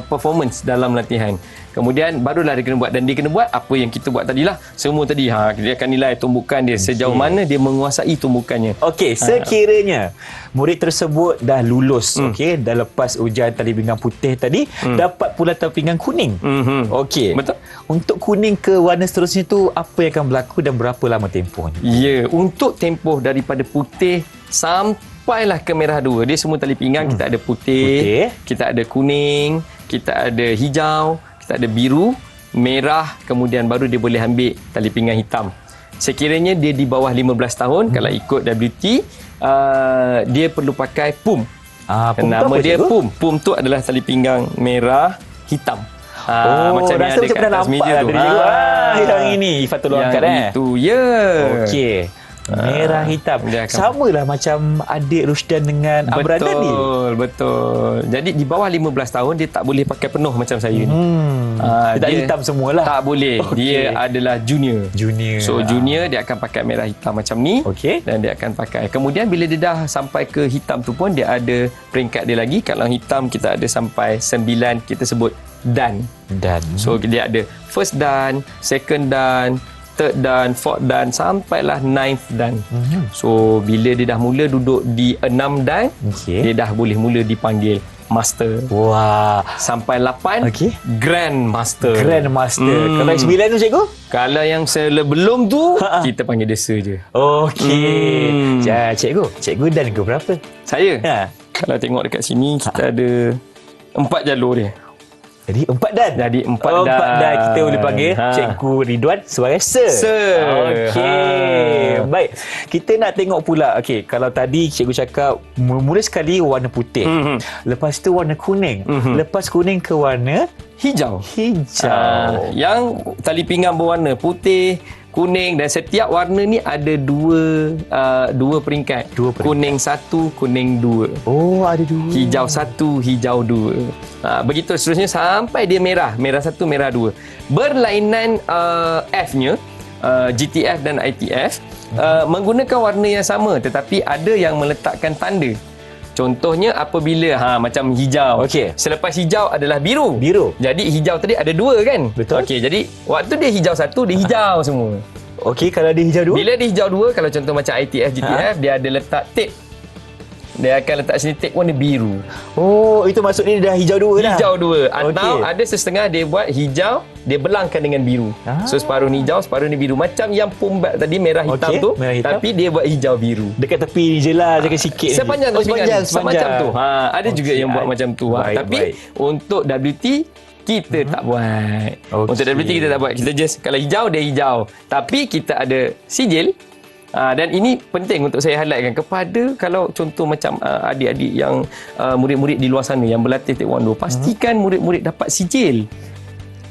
performance dalam latihan. Kemudian barulah dia kena buat, dan dia kena buat apa yang kita buat tadilah. Semua tadi dia akan nilai tumbukan dia sejauh mana dia menguasai tumbukannya. Okey, sekiranya murid tersebut dah lulus, dah lepas ujian tali pinggang putih tadi, dapat pula tali pinggang kuning. Okey. Betul. Untuk kuning ke warna seterusnya tu, apa yang akan berlaku dan berapa lama tempohnya? Untuk tempoh daripada putih sampailah ke merah 2. Dia semua tali pinggang. Kita ada putih, kita ada kuning, kita ada hijau, kita ada biru, merah, kemudian baru dia boleh ambil tali pinggang hitam. Sekiranya dia di bawah 15 tahun, kalau ikut WT, dia perlu pakai PUM. Nama dia PUM. PUM tu adalah tali pinggang merah hitam. Macam yang ada kat atas meja tu. Yang ini Ifatul angkat itu. Okey. Merah hitam. Samalah macam adik Rusdan dengan Amran tadi. Betul. Jadi di bawah 15 tahun dia tak boleh pakai penuh macam saya ni. Dia tak hitam semualah. Tak boleh. Dia adalah junior. So junior dia akan pakai merah hitam macam ni. Dan dia akan pakai. Kemudian bila dia dah sampai ke hitam tu pun dia ada peringkat dia lagi. Kalau hitam kita ada sampai 9, kita sebut dan. So dia ada first dan, second dan, third dan, fourth dan, sampailah ninth dan. So bila dia dah mula duduk di 6 dan, dia dah boleh mula dipanggil Master. Wah. Sampai 8 Okey. Grandmaster. Grandmaster. Kalau yang 9 tu cikgu? Kalau yang sebelum tu kita panggil dia Sir je. Okey. Cikgu dan ke berapa? Saya Ha. kalau tengok dekat sini kita ada 4 jalur dia. Jadi 4 dan. Jadi 4 dan. 4 dan kita boleh panggil Cikgu Ridwan sebagai Sir. Sir. Okey. Baik. Kita nak tengok pula. Okey, kalau tadi cikgu cakap mula sekali warna putih. Lepas tu warna kuning. Lepas kuning ke warna Hijau. hijau. Yang tali pinggang berwarna putih, kuning, dan setiap warna ni ada dua peringkat. Dua peringkat. Kuning 1, kuning 2. Oh, ada 2. Hijau 1, hijau 2. Begitu seterusnya sampai dia merah. Merah 1, merah 2. Berlainan F-nya, GTF dan ITF, menggunakan warna yang sama tetapi ada yang meletakkan tanda. Contohnya apabila macam hijau. Okey. Selepas hijau adalah biru. Biru. Jadi hijau tadi ada 2 kan? Betul. Okey, jadi waktu dia hijau 1, dia hijau semua. Okey, kalau dia hijau 2? Bila dia hijau 2, kalau contoh macam ITF, GTF, dia ada letak tape. Dia akan letak sini tape warna biru. Oh, itu maksudnya dia dah hijau 2 dah. Hijau 2. Atau Okey. ada setengah dia buat hijau, dia belangkan dengan biru. So separuh ni hijau, separuh ni biru. Macam yang pumbat tadi merah hitam Okey, tu, merah hitam. tapi dia buat hijau biru. Dekat tepi ni je lah, jangan sikit. Sepanjang Oh, tali pinggang sepanjang. ni. Semacam tu. Ada juga Okey, yang buat macam tu. baik, Tapi baik. untuk WT kita tak buat. Okey. Untuk WT kita tak buat. Kita just kalau hijau dia hijau. Tapi kita ada sijil. Dan ini penting untuk saya highlightkan kepada kalau contoh macam adik-adik yang murid-murid di luar sana yang berlatih taekwondo, pastikan murid-murid dapat sijil.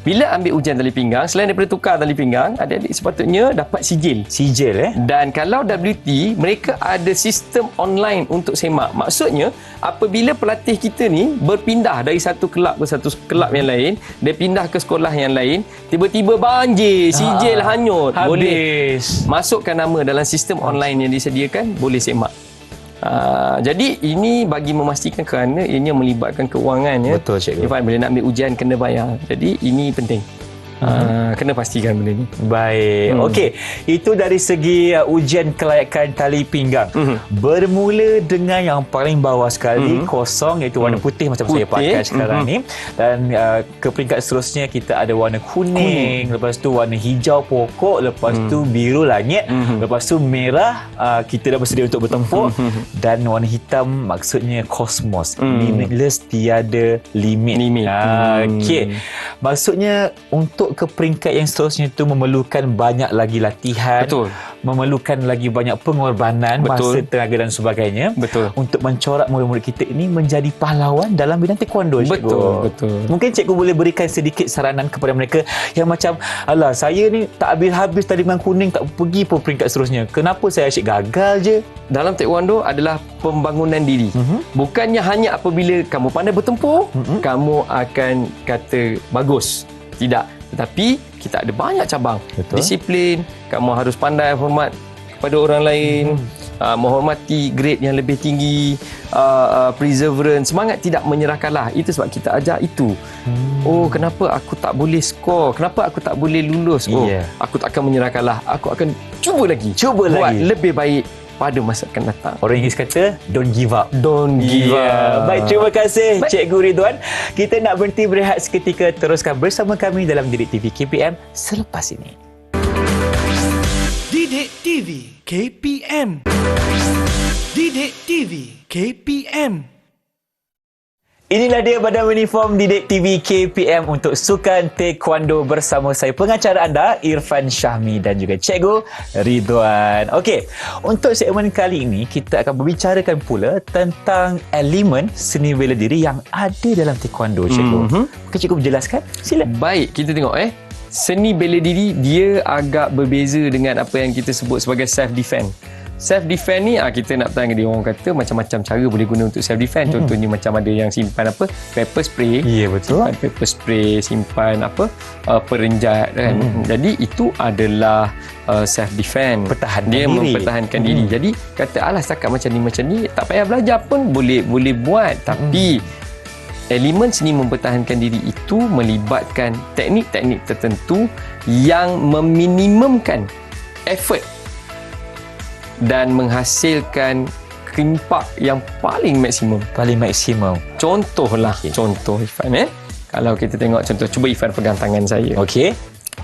Bila ambil ujian tali pinggang, selain daripada tukar tali pinggang, adik-adik sepatutnya dapat sijil. Sijil Dan kalau WT, mereka ada sistem online untuk semak. Maksudnya, apabila pelatih kita ni berpindah dari satu kelab ke satu kelab yang lain, dia pindah ke sekolah yang lain, tiba-tiba banjir, sijil hanyut. Boleh habis. masukkan nama dalam sistem online yang disediakan, boleh semak. Jadi ini bagi memastikan kerana ianya melibatkan kewangan ya. Betul, cikgu. Irfan, bila nak ambil ujian kena bayar. Jadi ini penting. Kena pastikan benda ni. Baik. Okey, itu dari segi ujian kelayakan tali pinggang. Bermula dengan yang paling bawah sekali, kosong, iaitu warna putih macam saya pakai sekarang ni. Dan ke peringkat seterusnya kita ada warna kuning, lepas tu warna hijau pokok, lepas tu biru langit, lepas tu merah, kita dah bersedia untuk bertempur, dan warna hitam maksudnya kosmos, limitless, tiada limit. Okey. Maksudnya untuk ke peringkat yang seterusnya itu memerlukan banyak lagi latihan. Betul. Memerlukan lagi banyak pengorbanan, masa, Betul. tenaga dan sebagainya. Betul. Untuk mencorak murid-murid kita ini menjadi pahlawan dalam bidang taekwondo, cikgu. Betul. Mungkin cikgu boleh berikan sedikit saranan kepada mereka yang macam, alah, saya ni tak habis-habis tali pinggang kuning, tak pergi pun peringkat seterusnya. Kenapa saya asyik gagal je? Dalam taekwondo adalah pembangunan diri. Bukannya hanya apabila kamu pandai bertempur, kamu akan kata bagus. Tidak. Tetapi kita ada banyak cabang. Betul. Disiplin, kamu harus pandai hormat kepada orang lain, menghormati grade yang lebih tinggi, perseverance, semangat tidak menyerah kalah. Itu sebab kita ajar itu. Oh, kenapa aku tak boleh skor? Kenapa aku tak boleh lulus? Oh, aku tak akan menyerah kalah. Aku akan cuba lagi. Buat lebih baik pada masa akan datang. Orang Inggeris kata, don't give up. Don't give up. Baik, terima kasih Cikgu Ridwan. Kita nak berhenti berehat seketika. Teruskan bersama kami dalam Didik TV KPM selepas ini. Didik TV KPM. Didik TV KPM. Inilah dia badan uniform Didik TV KPM untuk Sukan Taekwondo bersama saya, pengacara anda Irfan Syahmi dan juga Cikgu Ridwan. Okey, untuk segmen kali ini kita akan berbicarakan pula tentang elemen seni bela diri yang ada dalam Taekwondo, Cikgu. Mungkin Cikgu menjelaskan? Sila. Baik, kita tengok seni bela diri dia agak berbeza dengan apa yang kita sebut sebagai self defense. Self defense ni kita nak tanya dia, orang kata macam-macam cara boleh guna untuk self defense. Contohnya macam ada yang simpan pepper spray. Ya, betul. Simpan pepper spray, simpan perenjat kan. Jadi itu adalah self defense. Pertahankan dia diri. Mempertahankan diri. Jadi kata alah setakat macam ni tak payah belajar pun boleh buat. Tapi elemen seni mempertahankan diri itu melibatkan teknik-teknik tertentu yang meminimumkan effort dan menghasilkan impak yang paling maksimum. Paling maksimum. Contohlah, contoh Irfan kalau kita tengok contoh, cuba Irfan pegang tangan saya. Okey.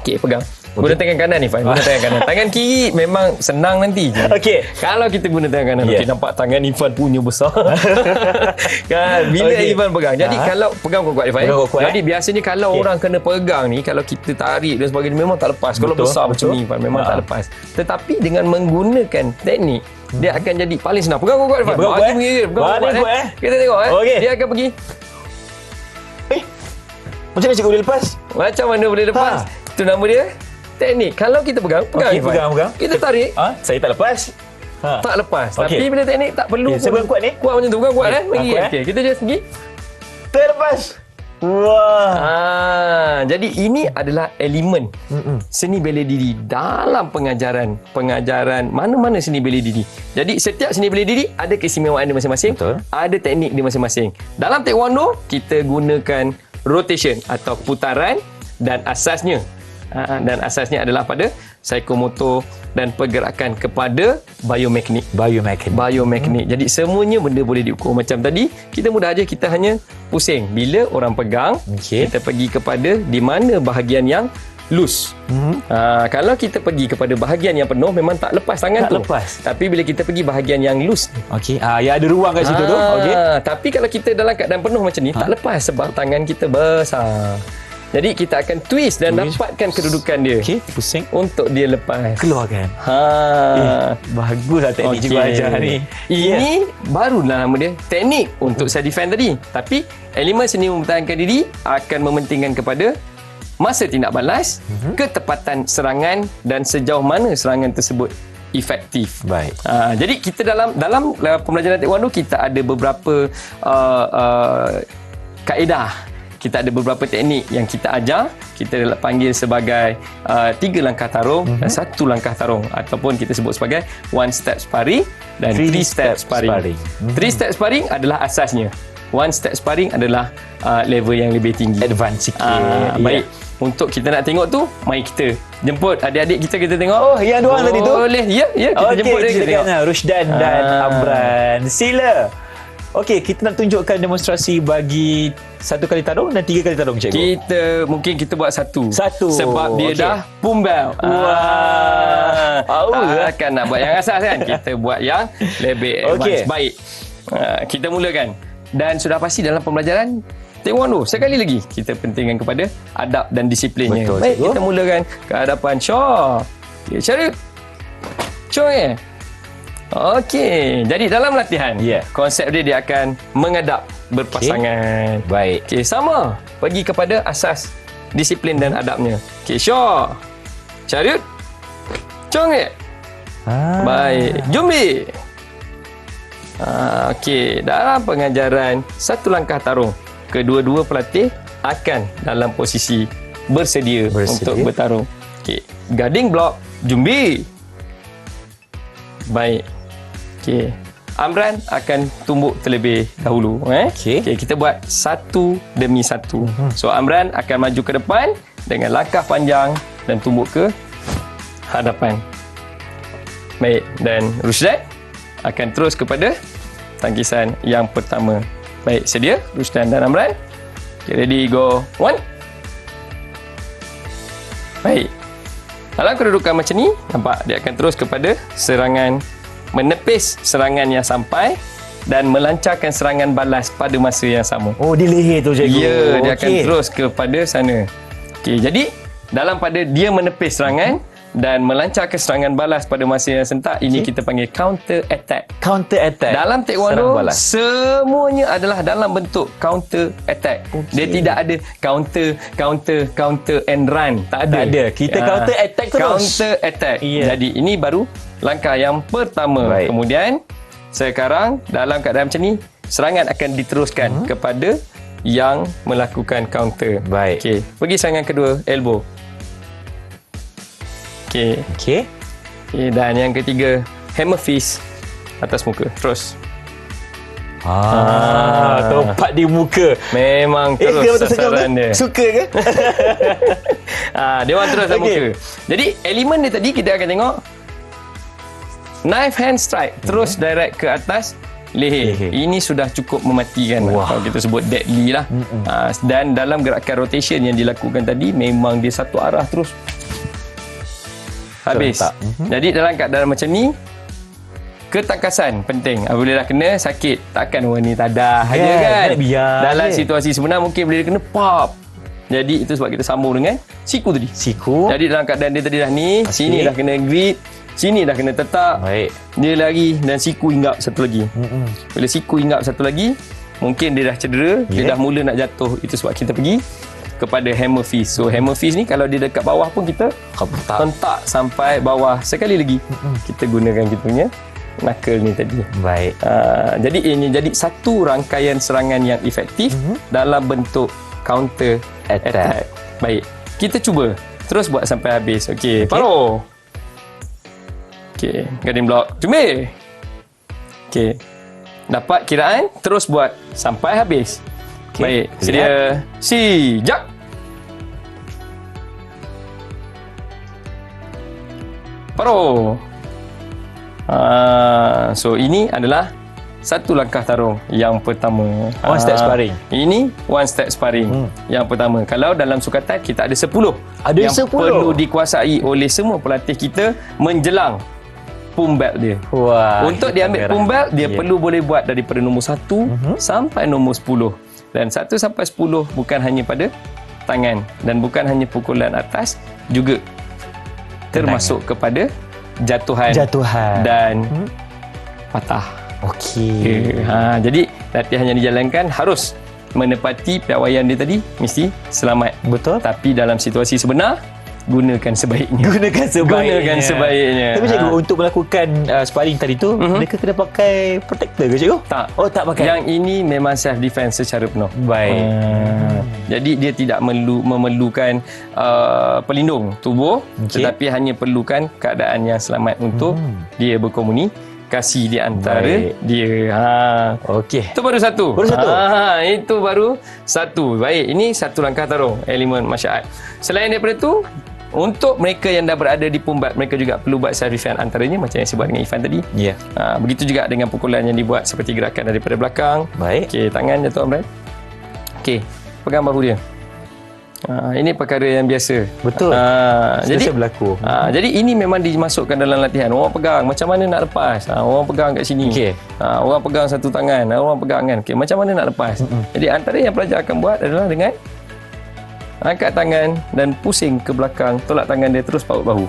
Okey, pegang. Guna tangan kanan ni, Irfan. Guna tangan kanan. Tangan kiri memang senang nanti. Okey. Kalau kita guna tangan kanan, okey, nampak tangan Irfan punya besar. Kan, bila Irfan pegang. Jadi kalau pegang kuat-kuat Irfan. Jadi biasanya kalau orang kena pegang ni, kalau kita tarik dan sebagainya memang tak lepas. Kalau besar macam ni Irfan, memang tak lepas. Tetapi dengan menggunakan teknik, dia akan jadi paling senang. Pegang kuat-kuat Irfan. Pegang kuat. Kita tengok dia akan pergi. Macam mana cikgu boleh lepas? Macam mana boleh lepas? Itu nama dia teknik. Kalau kita pegang pegang. Kita tarik. Saya tak lepas. Tak lepas. Tapi bila teknik tak perlu. Saya pegang kuat ni. Kuat macam tu. Pegang kuat Pergi. Okey, kita just pergi. Terlepas. Wah. Jadi ini adalah elemen seni bela diri dalam pengajaran mana-mana seni bela diri. Jadi setiap seni bela diri ada keistimewaan dia masing-masing. Betul. Ada teknik dia masing-masing. Dalam taekwondo kita gunakan rotation atau putaran dan asasnya adalah pada psikomotor dan pergerakan kepada biomekanik. Jadi semuanya benda boleh diukur. Macam tadi kita mudah aja, kita hanya pusing bila orang pegang, kita pergi kepada di mana bahagian yang loose. Kalau kita pergi kepada bahagian yang penuh memang tak lepas tangan tu. Tapi bila kita pergi bahagian yang loose, ya ada ruang kat situ tu. Tapi kalau kita dalam keadaan penuh macam ni tak lepas sebab tangan kita besar. Jadi kita akan twist dan dapatkan kedudukan dia. Pusing untuk dia lepas. Keluarkan. Baguslah teknik cikgu ajar ni. Ini barulah nama dia teknik untuk self defense tadi. Tapi elemen seni mempertahankan diri akan mementingkan kepada masa tindak balas, ketepatan serangan dan sejauh mana serangan tersebut efektif. Baik. Jadi kita dalam pembelajaran taekwondo kita ada beberapa kaedah. Kita ada beberapa teknik yang kita ajar. Kita panggil sebagai 3 langkah tarung dan 1 langkah tarung, ataupun kita sebut sebagai 1 step sparring dan 3 step sparring. 3 step sparring adalah asasnya. 1 step sparring adalah level yang lebih tinggi, advance sikit. Baik. Untuk kita nak tengok tu, mari kita jemput adik-adik kita tengok. Yang dua orang tadi tu. Boleh. Ya, kita jemput dia, kita tengok. Rusdan dan Amran. Sila. Okey, kita nak tunjukkan demonstrasi bagi 1 kali tarung dan 3 kali tarung, cikgu. Mungkin kita buat satu. Sebab Sebab dia dah pumbel. Takkan nak buat yang asas kan? Kita buat yang lebih advance. Baik. Kita mulakan. Dan sudah pasti dalam pembelajaran taekwondo, sekali lagi kita pentingkan kepada adab dan disiplinnya. Betul, baik, cikgu. kita mulakan ke hadapan Shaw. Okay, Syarif. Shaw Okey, jadi dalam latihan, konsep dia akan mengadap berpasangan. Baik. Okey, sama. Pergi kepada asas disiplin dan adabnya. Okey, Shaw. Syarif. Chong. Baik, Jumbi. Okey, dalam pengajaran 1 langkah tarung, kedua-dua pelatih akan dalam posisi bersedia untuk bertarung. Okey, guarding block, Jumbi. Baik. Okey, Amran akan tumbuk terlebih dahulu. Okey, kita buat satu demi satu. So Amran akan maju ke depan dengan langkah panjang dan tumbuk ke hadapan. Baik, dan Rusdan akan terus kepada tangkisan yang pertama. Baik, sedia Rusdan dan Amran? Okay, ready, go. 1. Baik. Dalam kedudukan macam ni, nampak dia akan terus kepada serangan, menepis serangan yang sampai dan melancarkan serangan balas pada masa yang sama. Di leher tu, cikgu. Ya, dia akan terus kepada sana. Okey, jadi dalam pada dia menepis serangan dan melancarkan serangan balas pada masa yang sentak, ini kita panggil counter attack. Counter attack. Dalam taekwondo semuanya adalah dalam bentuk counter attack. Dia tidak ada counter and run. Tak ada. Kita counter attack terus. Counter attack. Jadi ini baru langkah yang pertama. Baik. Kemudian sekarang dalam keadaan macam ni, serangan akan diteruskan kepada yang melakukan counter. Baik. Okey, pergi serangan kedua, elbow. Okey, dan yang ketiga, hammer fist atas muka. Terus. Tepat di muka. Memang terus sasaran dia. Suka ke? Dia orang terus atas muka. Jadi elemen dia tadi kita akan tengok knife hand strike, terus direct ke atas leher. Ini sudah cukup mematikan. Kalau kita sebut deadly lah. Dan dalam gerakan rotation yang dilakukan tadi, memang dia satu arah terus habis. Jadi dalam keadaan macam ni, ketangkasan penting. Apabila dah kena sakit, takkan orang ni tadah aja kan. Dalam situasi sebenar mungkin bila dia kena pop. Jadi itu sebab kita sambung dengan siku tadi. Jadi dalam keadaan dia tadi dah ni, sini dah kena grip, sini dah kena tetap. Dia lari dan siku hinggap satu lagi. Bila siku hinggap satu lagi, mungkin dia dah cedera, dia dah mula nak jatuh. Itu sebab kita pergi kepada hammer fist. So hammer fist ni kalau dia dekat bawah pun kita hentak sampai bawah sekali lagi. Kita gunakan kita punya knuckle ni tadi. Jadi ini jadi satu rangkaian serangan yang efektif dalam bentuk counter attack. Baik, kita cuba terus buat sampai habis. Okey, paro. Okey, guarding block. Cumbe. Okey. Dapat kiraan, terus buat sampai habis. Baik, sedia. Sijak. Paro. So ini adalah satu langkah tarung yang pertama. One step sparring. Ini one step sparring yang pertama. Kalau dalam sukatan kita ada 10. Ada yang 10. perlu dikuasai oleh semua pelatih kita menjelang pum belt dia. Untuk dia ambil pum belt, dia perlu boleh buat daripada nombor 1 sampai nombor 10. Dan 1 sampai 10 bukan hanya pada tangan dan bukan hanya pukulan atas, juga termasuk kepada jatuhan dan patah. Jadi latihan yang dijalankan harus menepati piawaian dia tadi, mesti selamat. Betul. Tapi dalam situasi sebenar, gunakan sebaiknya. Tapi cikgu, untuk melakukan sparring tadi tu, mereka kena pakai protector ke cikgu? Tak. Oh, tak pakai. Yang ini memang self defense secara penuh. Jadi dia tidak memerlukan pelindung tubuh, tetapi hanya perlukan keadaan yang selamat untuk dia berkomunikasi di antara dia. Itu baru satu. Itu baru satu. Baik, ini satu langkah tarung, elemen martial art. Selain daripada itu, untuk mereka yang dah berada di pumbat, mereka juga perlu buat self defense, antaranya macam yang saya buat dengan Ifan tadi. Begitu juga dengan pukulan yang dibuat seperti gerakan daripada belakang. Okey, tangan jatuh Amran. Okey, pegang bahu dia. Ini perkara yang biasa. Betul. Jadi berlaku. Jadi ini memang dimasukkan dalam latihan. Orang pegang macam mana nak lepas. Orang pegang kat sini. Orang pegang satu tangan, orang pegang kan. Macam mana nak lepas. Jadi antara yang pelajar akan buat adalah dengan angkat tangan dan pusing ke belakang, tolak tangan dia terus paut bahu.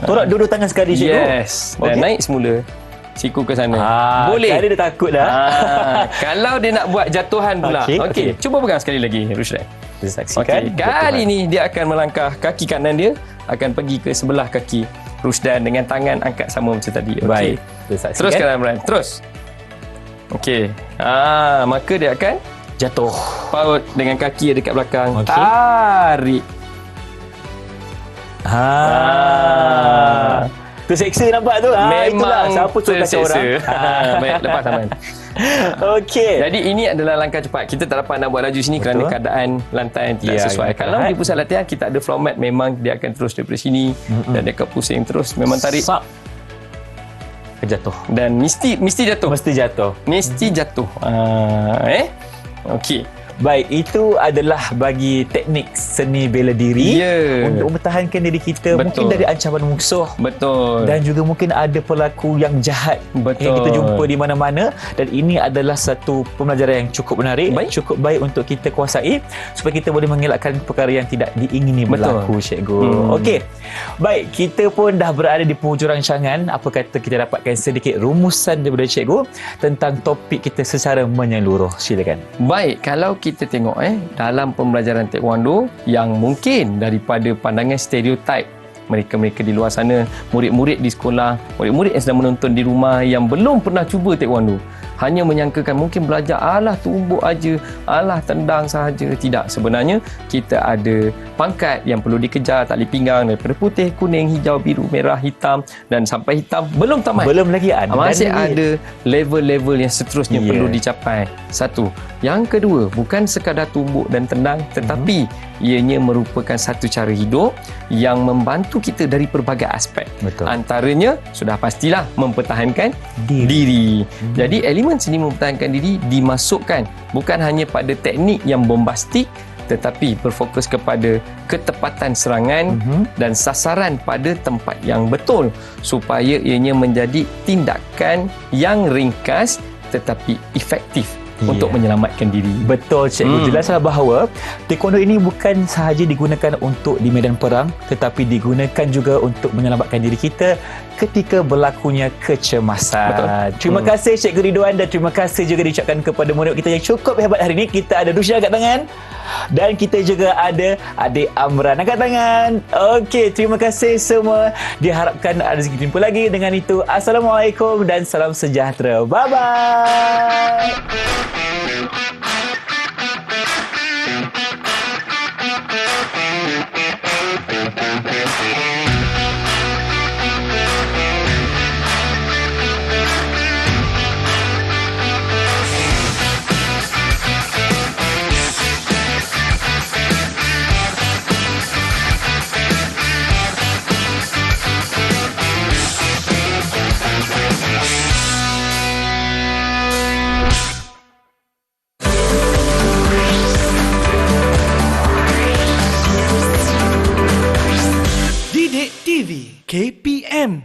Tolak dua-dua tangan sekali cikgu. Yes. Dan naik semula siku ke sana. Boleh. Kali dia takut dah. Kalau dia nak buat jatuhan pula. Okey. Cuba pegang sekali lagi, Rushdie. Saksikan. Kali ni dia akan melangkah, kaki kanan dia akan pergi ke sebelah kaki Rushdie dengan tangan angkat sama macam tadi. Okey. Teruskan Amran. Terus. Okey. Maka dia akan jatuh. Paut dengan kaki dekat belakang. Tarik. Terseksa nampak tu. Memang siapa tu kacau orang. Baik, lepas tangan. Jadi ini adalah langkah cepat. Kita tak dapat nak buat laju sini kerana keadaan lantai yang tidak sesuai. Kalau di pusat latihan kita ada floor mat, memang dia akan terus daripada sini dan dia akan pusing terus. Memang tarik. Jatuh. Dan mesti jatuh. Mesti jatuh. Okey. Baik, itu adalah bagi teknik seni bela diri untuk mempertahankan diri kita. Mungkin dari ancaman musuh. Dan juga mungkin ada pelaku yang jahat yang kita jumpa di mana-mana. Dan ini adalah satu pembelajaran yang cukup menarik, cukup baik untuk kita kuasai supaya kita boleh mengelakkan perkara yang tidak diingini berlaku, cikgu. Okey. Baik, kita pun dah berada di penghujung rancangan. Apa kata kita dapatkan sedikit rumusan daripada cikgu tentang topik kita secara menyeluruh. Silakan. Baik, kalau kita tengok dalam pembelajaran taekwondo yang mungkin daripada pandangan stereotip mereka-mereka di luar sana, murid-murid di sekolah, murid-murid yang sedang menonton di rumah yang belum pernah cuba taekwondo, hanya menyangkakan mungkin belajar alah tumbuk aja, alah tendang sahaja. Tidak, sebenarnya kita ada pangkat yang perlu dikejar, tali pinggang daripada putih, kuning, hijau, biru, merah, hitam dan sampai hitam belum tamat. Belum lagi Masih ada level-level yang seterusnya perlu dicapai. Satu. Yang kedua, bukan sekadar tumbuk dan tendang, tetapi ianya merupakan satu cara hidup yang membantu kita dari pelbagai aspek. Betul. Antaranya, sudah pastilah mempertahankan diri. Jadi, elemen seni mempertahankan diri dimasukkan bukan hanya pada teknik yang bombastik, tetapi berfokus kepada ketepatan serangan dan sasaran pada tempat yang betul supaya ianya menjadi tindakan yang ringkas tetapi efektif untuk menyelamatkan diri. Betul, cikgu. Jelaslah bahawa taekwondo ini bukan sahaja digunakan untuk di medan perang, tetapi digunakan juga untuk menyelamatkan diri kita ketika berlakunya kecemasan. Betul. Terima kasih Cikgu Ridwan dan terima kasih juga diucapkan kepada murid kita yang cukup hebat hari ini. Kita ada Rusya angkat tangan dan kita juga ada adik Amran angkat tangan. Okey, terima kasih semua. Diharapkan ada rezeki jumpa lagi. Dengan itu, Assalamualaikum dan salam sejahtera. Bye-bye. Didik TV KPM